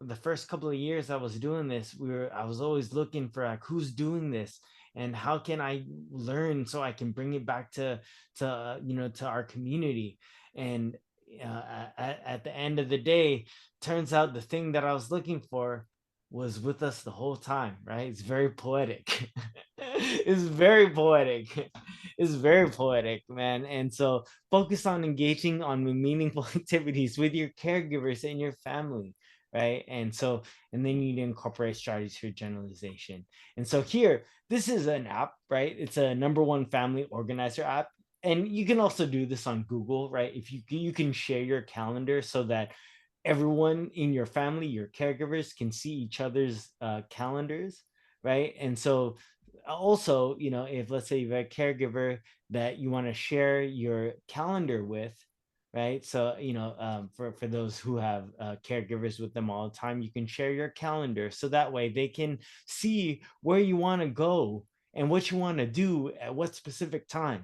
the first couple of years I was doing this, I was always looking for like who's doing this and how can I learn so I can bring it back to our community. And at the end of the day, turns out the thing that I was looking for was with us the whole time, right? It's very poetic. It's very poetic. It's very poetic, man. And so focus on engaging on meaningful activities with your caregivers and your family, right? And then you need to incorporate strategies for generalization. And so here, this is an app, right? It's a number 1 family organizer app. And you can also do this on Google, right? If you can share your calendar so that everyone in your family, your caregivers, can see each other's calendars, right? And so also, if let's say you have a caregiver that you want to share your calendar with, right? So for those who have caregivers with them all the time, you can share your calendar so that way they can see where you want to go and what you want to do at what specific time,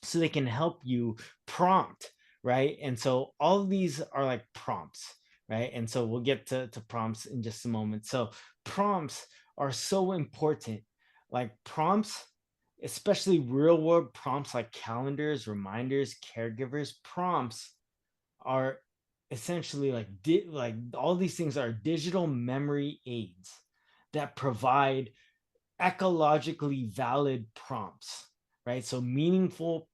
so they can help you prompt, right? And so all of these are like prompts, right? And so we'll get to prompts in just a moment. So prompts are so important. Like prompts, especially real world prompts like calendars, reminders, caregivers, prompts are essentially like all these things are digital memory aids that provide ecologically valid prompts, right? So meaningful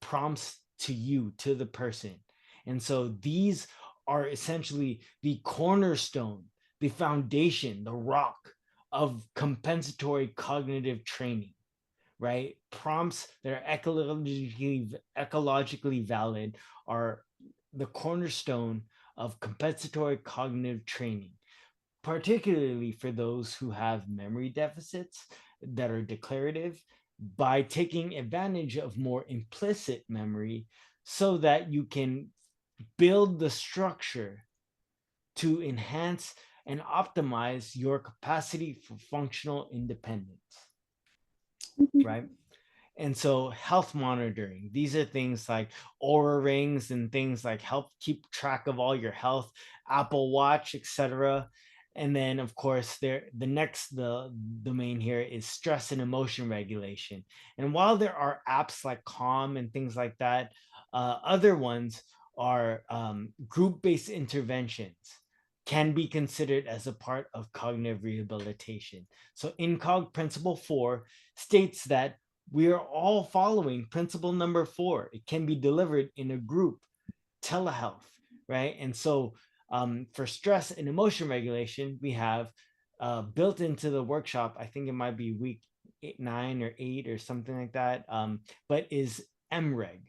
prompts to you, to the person. And so these are essentially the cornerstone, the foundation, the rock of compensatory cognitive training, right? Prompts that are ecologically valid are the cornerstone of compensatory cognitive training, particularly for those who have memory deficits that are declarative, by taking advantage of more implicit memory so that you can build the structure to enhance and optimize your capacity for functional independence, right? And so health monitoring, these are things like Aura rings and things like help keep track of all your health, Apple Watch, etc. And then of course the domain here is stress and emotion regulation. And while there are apps like Calm and things like that, other ones are group-based interventions can be considered as a part of cognitive rehabilitation. So INCOG Principle 4 states that we are all following principle number 4. It can be delivered in a group, telehealth, right? And so for stress and emotion regulation, we have built into the workshop, I think it might be week 9 or 8 or something like that, but is MREG.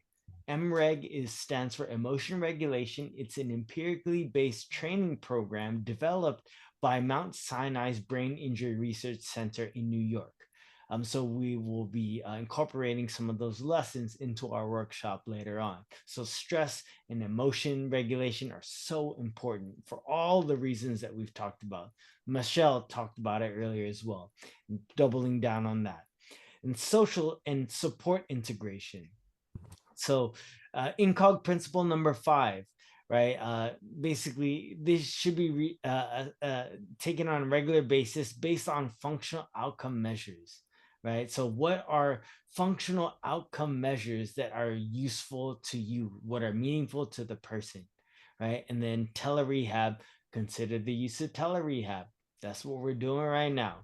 Stands for emotion regulation. It's an empirically based training program developed by Mount Sinai's Brain Injury Research Center in New York. So we will be incorporating some of those lessons into our workshop later on. So stress and emotion regulation are so important for all the reasons that we've talked about. Michelle talked about it earlier as well, doubling down on that. And social and support integration. So INCOG principle number 5, right? Basically, this should be taken on a regular basis based on functional outcome measures, right? So what are functional outcome measures that are useful to you? What are meaningful to the person, right? And then telerehab, consider the use of telerehab. That's what we're doing right now,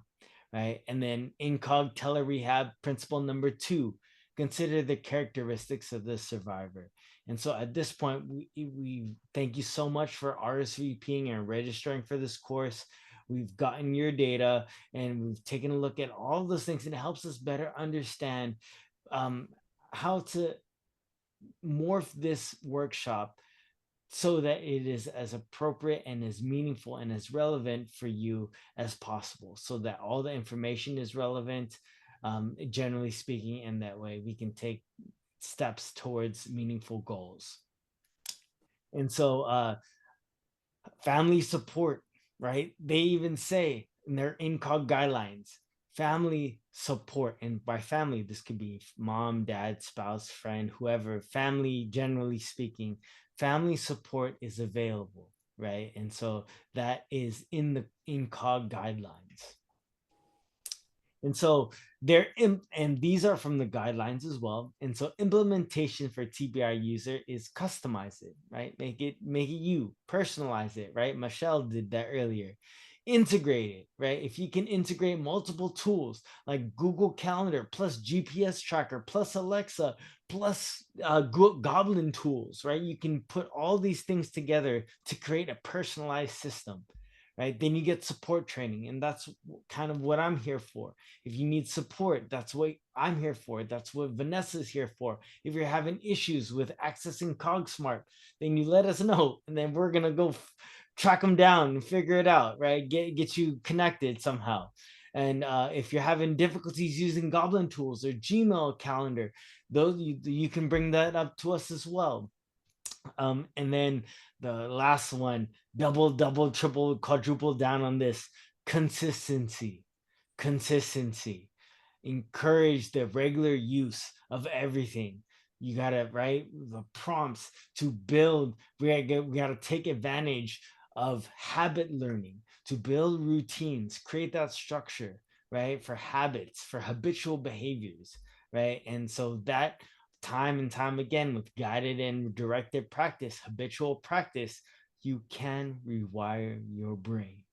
right? And then INCOG telerehab principle number 2, consider the characteristics of the survivor. And so at this point, we thank you so much for RSVPing and registering for this course. We've gotten your data and we've taken a look at all those things, and it helps us better understand how to morph this workshop so that it is as appropriate and as meaningful and as relevant for you as possible, so that all the information is relevant, generally speaking, and that way we can take steps towards meaningful goals. And so family support, right? They even say in their INCOG guidelines, family support. And by family, this could be mom, dad, spouse, friend, whoever. Family, generally speaking, family support is available, right? And so that is in the INCOG guidelines. And so and these are from the guidelines as well. And so implementation for TBI user is customize it, right? Make it you, personalize it, right? Michelle did that earlier. Integrate it, right? If you can integrate multiple tools like Google Calendar plus GPS tracker plus Alexa plus Goblin tools, right? You can put all these things together to create a personalized system, right? Then you get support training, and that's kind of what I'm here for. If you need support, that's what I'm here for. That's what Vanessa's here for. If you're having issues with accessing CogSmart, then you let us know, and then we're gonna go track them down and figure it out, right? Get you connected somehow. And if you're having difficulties using Goblin tools or Gmail calendar, those you can bring that up to us as well. And then the last one, double, triple, quadruple down on this: consistency. Encourage the regular use of everything. You gotta, right, the prompts to build. We gotta take advantage of habit learning to build routines, create that structure, right, for habits, for habitual behaviors, right? And so that time and time again, with guided and directed practice, habitual practice, you can rewire your brain.